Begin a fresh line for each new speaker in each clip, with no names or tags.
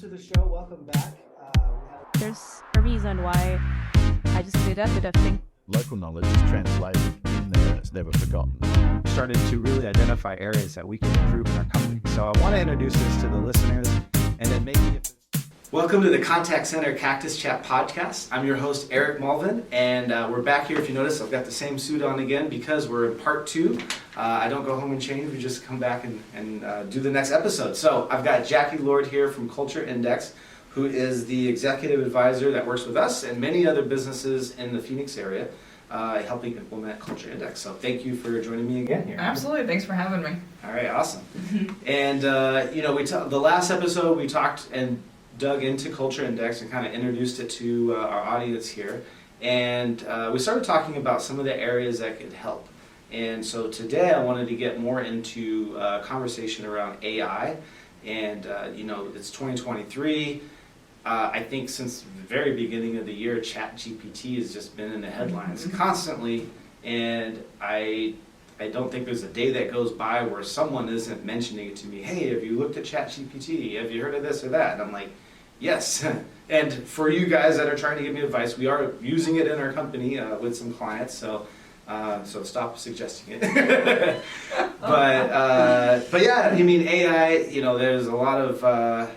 to the show. Welcome back.
There's a reason why I just did a bit of thing.
Local knowledge is translated in there. It's never forgotten.
Started to really identify areas that we can improve in our company. So I want to introduce this to the listeners and then maybe
Welcome to the Contact Center Cactus Chat podcast. I'm your host, Eric Mulvin, and we're back here. If you notice, I've got the same suit on again because we're in part 2. I don't go home and change. We just come back and do the next episode. So I've got Jackie Lord here from Culture Index, who is the executive advisor that works with us and many other businesses in the Phoenix area, helping implement Culture Index. So thank you for joining me again here.
Absolutely. Thanks for having me.
All right, awesome. And, the last episode we talked and dug into Culture Index and kind of introduced it to our audience here. And we started talking about some of the areas that could help. And so today I wanted to get more into a conversation around AI. And, it's 2023. I think since the very beginning of the year, ChatGPT has just been in the headlines constantly. And I don't think there's a day that goes by where someone isn't mentioning it to me. Hey, have you looked at ChatGPT? Have you heard of this or that? And I'm like, yes. And for you guys that are trying to give me advice, we are using it in our company with some clients. So stop suggesting it. But yeah, I mean, AI, there's a lot of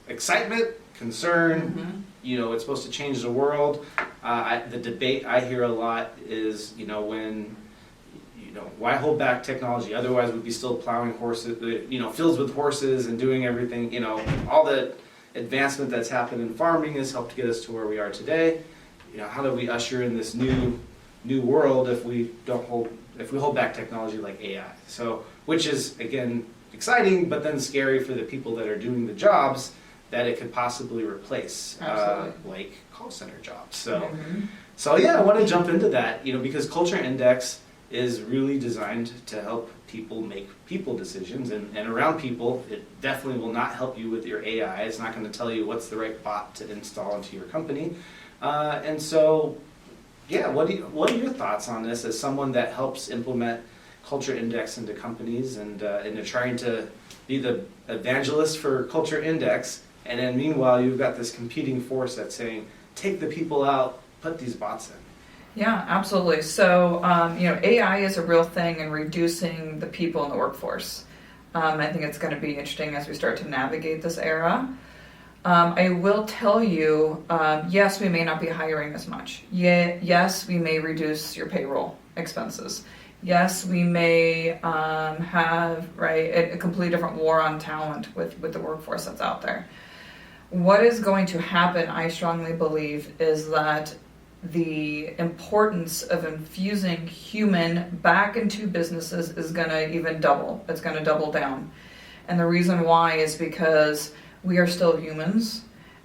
excitement, concern. It's supposed to change the world. The debate I hear a lot is, why hold back technology? Otherwise, we'd be still plowing horses, fields with horses and doing everything. All the advancement that's happened in farming has helped get us to where we are today. How do we usher in this new world if we hold back technology like AI? So, which is again exciting, but then scary for the people that are doing the jobs that it could possibly replace, like call center jobs. So yeah, I want to jump into that, because Culture Index is really designed to help people make people decisions, and around people, it definitely will not help you with your AI. It's not going to tell you what's the right bot to install into your company. And so, yeah, what are your thoughts on this as someone that helps implement Culture Index into companies and they're trying to be the evangelist for Culture Index, and then meanwhile you've got this competing force that's saying, take the people out, put these bots in.
Yeah, absolutely. So, AI is a real thing in reducing the people in the workforce. I think it's going to be interesting as we start to navigate this era. I will tell you, yes, we may not be hiring as much. Yes, we may reduce your payroll expenses. Yes, we may have a completely different war on talent with the workforce that's out there. What is going to happen, I strongly believe, is that the importance of infusing human back into businesses is going to even double. It's going to double down. And the reason why is because we are still humans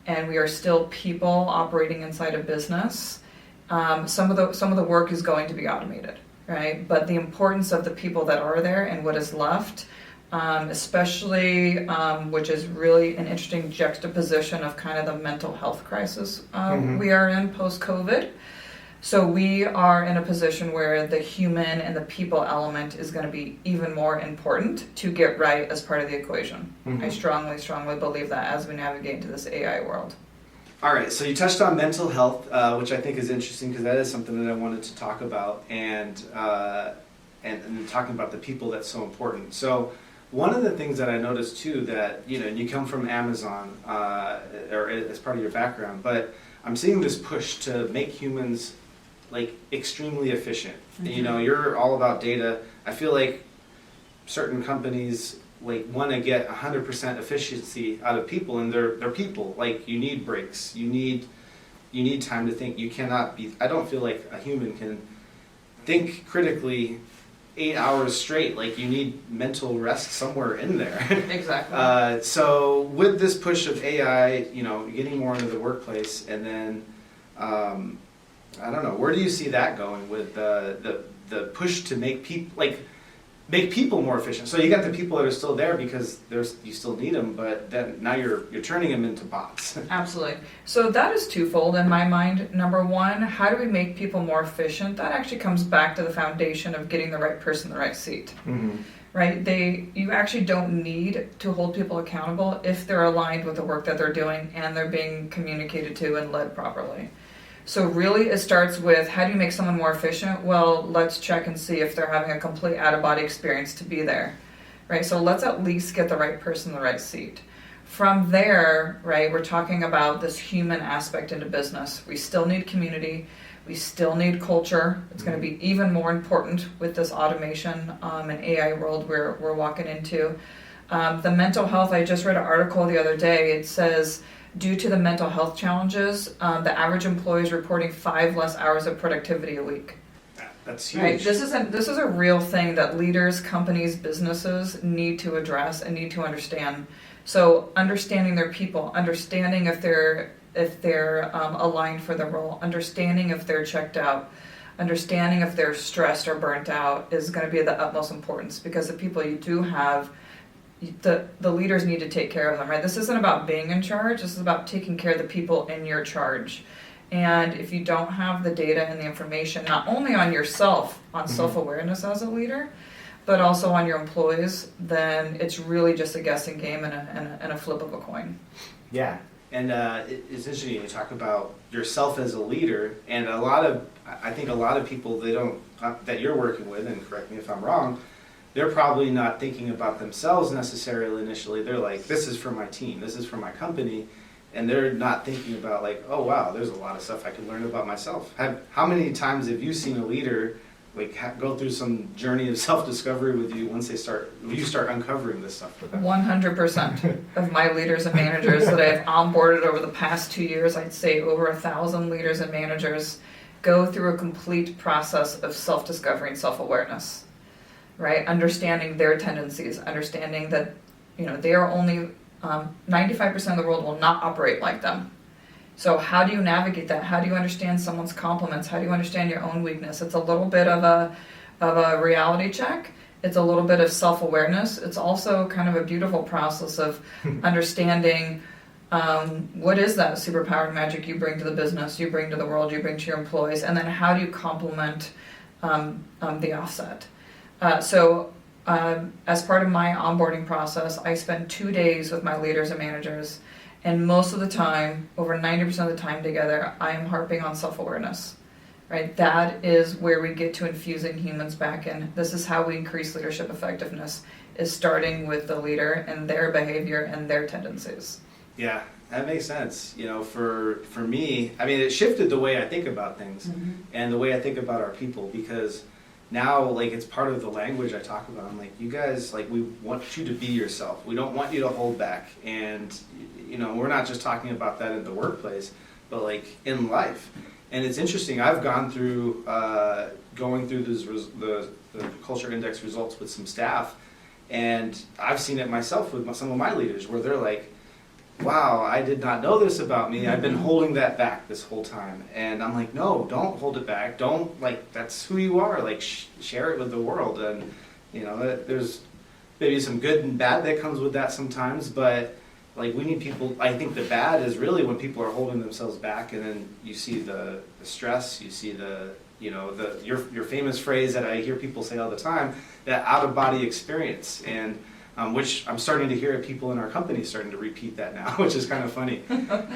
and we are still people operating inside a business. Some of the work is going to be automated, right? But the importance of the people that are there and what is left, especially, which is really an interesting juxtaposition of kind of the mental health crisis we are in post-COVID. So we are in a position where the human and the people element is going to be even more important to get right as part of the equation. I strongly, strongly believe that as we navigate into this AI world.
All right, so you touched on mental health, which I think is interesting because that is something that I wanted to talk about, and talking about the people that's so important. So one of the things that I noticed too, that you come from Amazon or as part of your background, but I'm seeing this push to make humans extremely efficient. You're all about data. I feel like certain companies want to get 100% efficiency out of people, and they're people. You need breaks. You need time to think. You cannot be. I don't feel like a human can think critically 8 hours straight. You need mental rest somewhere in there.
Exactly.
So with this push of AI, getting more into the workplace, and then I don't know, where do you see that going with the push to make people more efficient? So you got the people that are still there because you still need them, but then now you're turning them into bots.
Absolutely. So that is twofold in my mind. Number one, how do we make people more efficient? That actually comes back to the foundation of getting the right person in the right seat. right? You actually don't need to hold people accountable if they're aligned with the work that they're doing and they're being communicated to and led properly. So really it starts with, how do you make someone more efficient? Well, let's check and see if they're having a complete out-of-body experience to be there, right? So let's at least get the right person in the right seat. From there, right, we're talking about this human aspect into business. We still need community. We still need culture. It's going to be even more important with this automation and AI world we're walking into. The mental health, I just read an article the other day. It says, due to the mental health challenges, the average employee is reporting 5 less hours of productivity a week.
That's huge.
Right. This is a real thing that leaders, companies, businesses need to address and need to understand. So understanding their people, understanding if they're aligned for the role, understanding if they're checked out, understanding if they're stressed or burnt out is going to be of the utmost importance, because the people you do have, the leaders need to take care of them, right? This isn't about being in charge. This is about taking care of the people in your charge. And if you don't have the data and the information, not only on yourself, on self-awareness as a leader, but also on your employees, then it's really just a guessing game and a flip of a coin.
Yeah, and it's interesting you talk about yourself as a leader, and I think a lot of people, they don't, that you're working with, and correct me if I'm wrong, they're probably not thinking about themselves necessarily initially. They're like, this is for my team, this is for my company, and they're not thinking about like, oh wow, there's a lot of stuff I could learn about myself. How many times have you seen a leader like go through some journey of self-discovery with you once you start uncovering this stuff with them?
100% of my leaders and managers that I've onboarded over the past 2 years, I'd say over 1,000 leaders and managers go through a complete process of self-discovery and self-awareness, right? Understanding their tendencies, understanding that, they are only 95% of the world will not operate like them. So how do you navigate that? How do you understand someone's compliments? How do you understand your own weakness? It's a little bit of a reality check. It's a little bit of self-awareness. It's also kind of a beautiful process of understanding what is that superpower and magic you bring to the business, you bring to the world, you bring to your employees, and then how do you complement the offset? So as part of my onboarding process, I spend 2 days with my leaders and managers. And most of the time, over 90% of the time together, I am harping on self-awareness, right? That is where we get to infusing humans back in. This is how we increase leadership effectiveness, is starting with the leader and their behavior and their tendencies.
Yeah, that makes sense. For me, I mean, it shifted the way I think about things and the way I think about our people, because now, like, it's part of the language I talk about. I'm like, you guys, like, we want you to be yourself. We don't want you to hold back. And, we're not just talking about that in the workplace, but, like, in life. And it's interesting. I've gone through, going through the Culture Index results with some staff, and I've seen it myself with some of my leaders where they're like, wow, I did not know this about me. I've been holding that back this whole time. And I'm like, no, don't hold it back. Don't, like, that's who you are. Like, share it with the world. And, there's maybe some good and bad that comes with that sometimes, but, like, we need people. I think the bad is really when people are holding themselves back, and then you see the stress, you see your famous phrase that I hear people say all the time, that out-of-body experience. And which I'm starting to hear people in our company starting to repeat that now, which is kind of funny.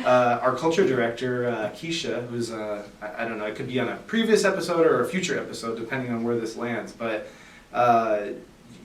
Our culture director, Keisha, who's, I don't know, it could be on a previous episode or a future episode, depending on where this lands, but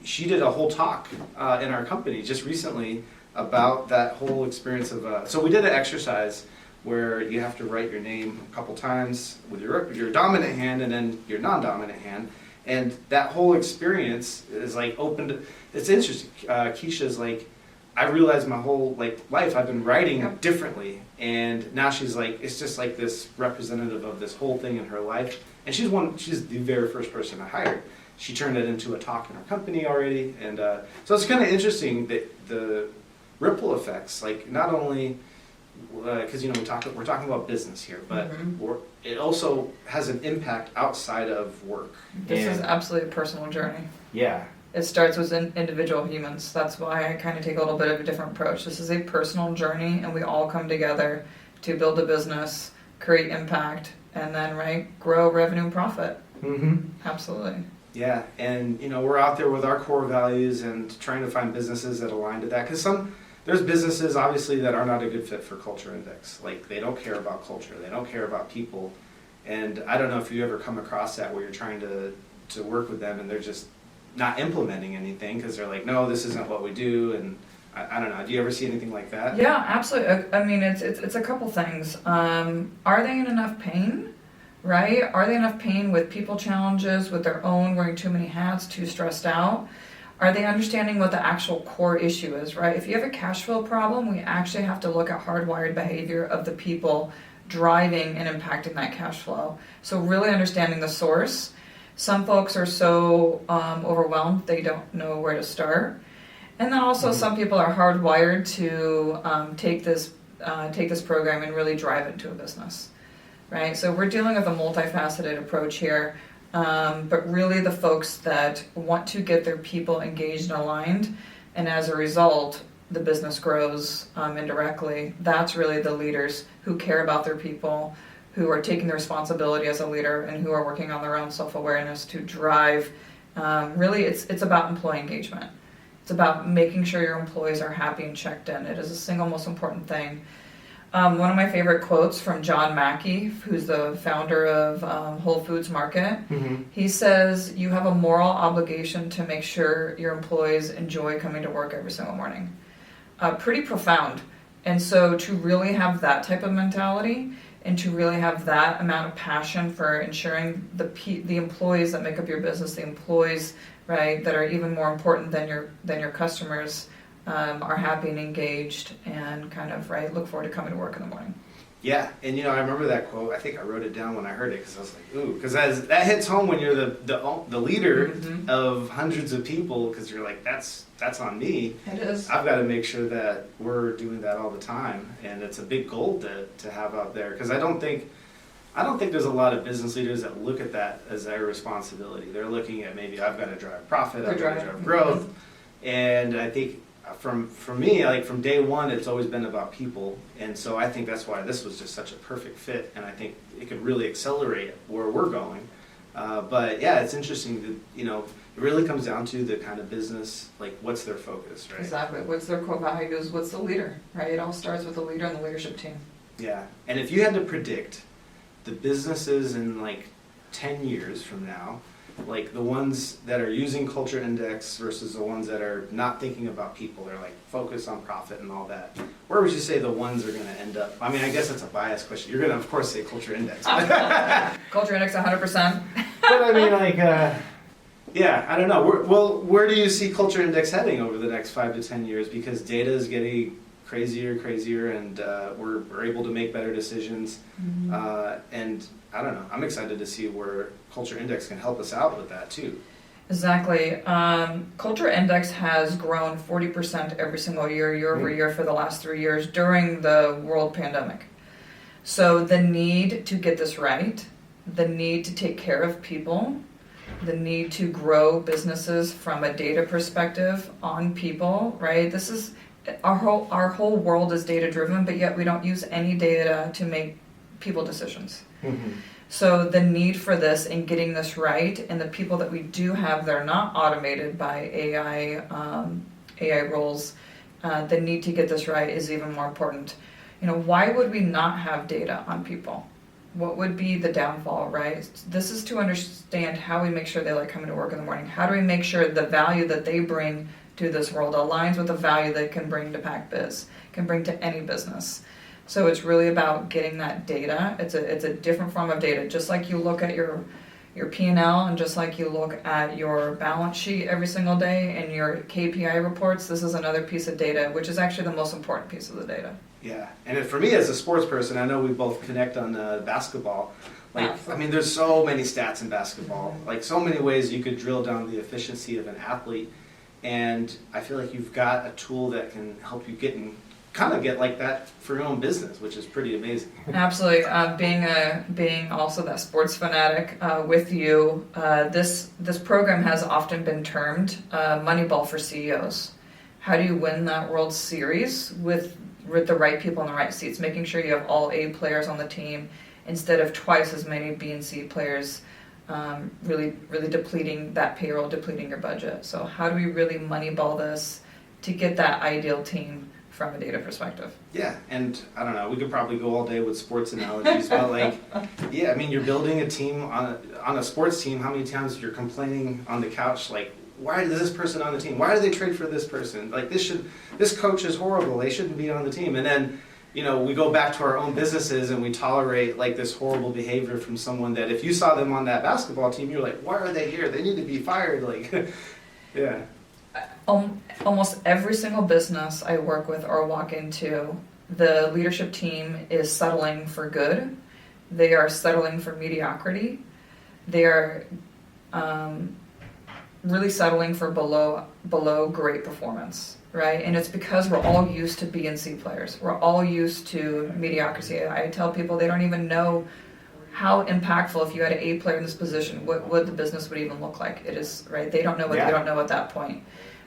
she did a whole talk in our company just recently about that whole experience of, so we did an exercise where you have to write your name a couple times with your dominant hand and then your non-dominant hand. And that whole experience is like opened. It's interesting. Keisha's like, I realized my whole life I've been writing differently, and now she's like, it's just like this representative of this whole thing in her life. And she's the very first person I hired. She turned it into a talk in our company already, and so it's kind of interesting that the ripple effects, like not only because we're talking about business here, but it also has an impact outside of work.
This is absolutely a personal journey.
Yeah.
It starts with individual humans. That's why I kind of take a little bit of a different approach. This is a personal journey, and we all come together to build a business, create impact, and then grow revenue and profit. Absolutely.
Yeah, and we're out there with our core values and trying to find businesses that align to that. Because there's businesses obviously that are not a good fit for Culture Index. Like they don't care about culture, they don't care about people, and I don't know if you ever come across that where you're trying to work with them and they're just not implementing anything because they're like, no, this isn't what we do, and I don't know. Do you ever see anything like that?
Yeah, absolutely. I mean, it's a couple things. Are they in enough pain? Right? Are they enough pain with people challenges, with their own wearing too many hats, too stressed out? Are they understanding what the actual core issue is, right? If you have a cash flow problem, we actually have to look at hardwired behavior of the people driving and impacting that cash flow. So really understanding the source. Some folks are so overwhelmed they don't know where to start. And then also some people are hardwired to take this program and really drive it into a business. Right, so we're dealing with a multifaceted approach here, but really the folks that want to get their people engaged and aligned, and as a result, the business grows indirectly. That's really the leaders who care about their people, who are taking the responsibility as a leader, and who are working on their own self-awareness to drive. Really, it's about employee engagement. It's about making sure your employees are happy and checked in. It is the single most important thing. One of my favorite quotes from John Mackey, who's the founder of Whole Foods Market, he says, you have a moral obligation to make sure your employees enjoy coming to work every single morning. Pretty profound. And so to really have that type of mentality and to really have that amount of passion for ensuring the employees that make up your business, the employees, right, that are even more important than your customers, are happy and engaged and kind of, right, look forward to coming to work in the morning.
Yeah, and I remember that quote. I think I wrote it down when I heard it because I was like, ooh, because that hits home when you're the leader of hundreds of people, because you're like, that's on me.
It is.
I've got to make sure that we're doing that all the time, and it's a big goal to have out there, because I don't think there's a lot of business leaders that look at that as their responsibility. They're looking at maybe I've got to drive profit, I've got to drive growth, and I think for me, like from day one, it's always been about people, and so I think that's why this was just such a perfect fit, and I think it could really accelerate where we're going. But yeah, it's interesting that it really comes down to the kind of business, like what's their focus, right?
Exactly. What's their core values? What's the leader, right? It all starts with the leader and the leadership team.
Yeah, and if you had to predict the businesses in like 10 years from now, like the ones that are using Culture Index versus the ones that are not thinking about people, they're like focused on profit and all that, where would you say the ones are going to end up? I mean, I guess that's a biased question. You're going to, of course, say Culture Index.
Culture Index 100%.
But I mean, like, yeah, I don't know. Where do you see Culture Index heading over the next 5 to 10 years? Because data is getting crazier, and we're able to make better decisions. And I don't know. I'm excited to see where Culture Index can help us out with that too.
Exactly. Culture Index has grown 40% every single year over year for the last 3 years during the world pandemic. So the need to get this right, the need to take care of people, the need to grow businesses from a data perspective on people, right? This is our whole world is data driven, but yet we don't use any data to make people decisions. So the need for this and getting this right, and the people that we do have that are not automated by AI roles, the need to get this right is even more important. Why would we not have data on people? What would be the downfall, right? This is to understand how we make sure they like coming to work in the morning. How do we make sure the value that they bring to this world aligns with the value they can bring to PacBiz, can bring to any business? So it's really about getting that data. It's a different form of data. Just like you look at your P&L, and just like you look at your balance sheet every single day and your KPI reports, this is another piece of data, which is actually the most important piece of the data.
Yeah, and for me as a sports person, I know we both connect on basketball. Like, I mean, there's so many stats in basketball, like so many ways you could drill down the efficiency of an athlete, and I feel like you've got a tool that can help you get like that for your own business, which is pretty amazing.
Absolutely. Being also that sports fanatic with you, this program has often been termed Moneyball for CEOs. How do you win that World Series with the right people in the right seats, making sure you have all A players on the team instead of twice as many B and C players really depleting that payroll, depleting your budget. So how do we really moneyball this to get that ideal team from a data perspective?
Yeah, and I don't know, we could probably go all day with sports analogies, but like, yeah, I mean, you're building a team on a sports team. How many times you're complaining on the couch, like, why is this person on the team? Why do they trade for this person? Like, this coach is horrible. They shouldn't be on the team. And then, you know, we go back to our own businesses and we tolerate like this horrible behavior from someone that if you saw them on that basketball team, you're like, why are they here? They need to be fired. Like, yeah.
Almost every single business I work with or walk into, the leadership team is settling for good. They are settling for mediocrity. They are really settling for below great performance, right? And it's because we're all used to B and C players. We're all used to mediocrity. I tell people they don't even know how impactful if you had an A player in this position, what the business would even look like. It is, right? They don't know what they don't know at that point,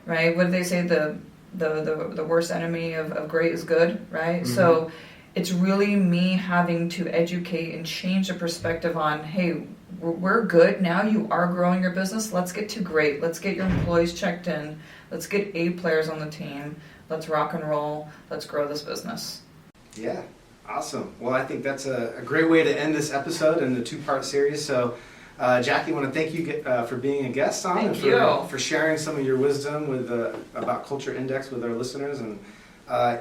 right? What do they say? The worst enemy of great is good, right? Mm-hmm. So it's really me having to educate and change the perspective on, hey, we're good now. You are growing your business. Let's get to great. Let's get your employees checked in. Let's get A players on the team. Let's rock and roll. Let's grow this business.
Yeah, awesome. Well, I think that's a great way to end this episode in the two-part series. So, Jackie, I want to thank you for being a guest on and for sharing some of your wisdom with about Culture Index with our listeners. And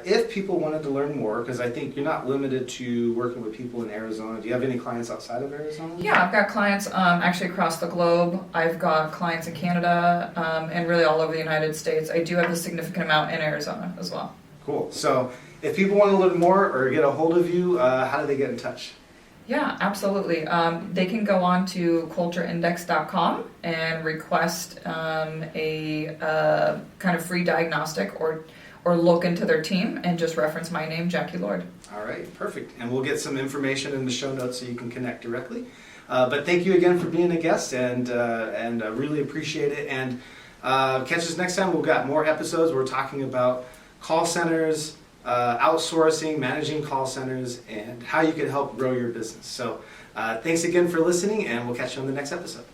if people wanted to learn more, because I think you're not limited to working with people in Arizona. Do you have any clients outside of Arizona?
Yeah, I've got clients actually across the globe. I've got clients in Canada and really all over the United States. I do have a significant amount in Arizona as well.
Cool. So if people want to learn more or get a hold of you, how do they get in touch?
Yeah, absolutely. They can go on to cultureindex.com and request a kind of free diagnostic or look into their team and just reference my name, Jackie Lord.
All right, perfect. And we'll get some information in the show notes so you can connect directly. But thank you again for being a guest, and really appreciate it. And catch us next time. We've got more episodes. We're talking about call centers, outsourcing, managing call centers, and how you can help grow your business. So thanks again for listening, and we'll catch you on the next episode.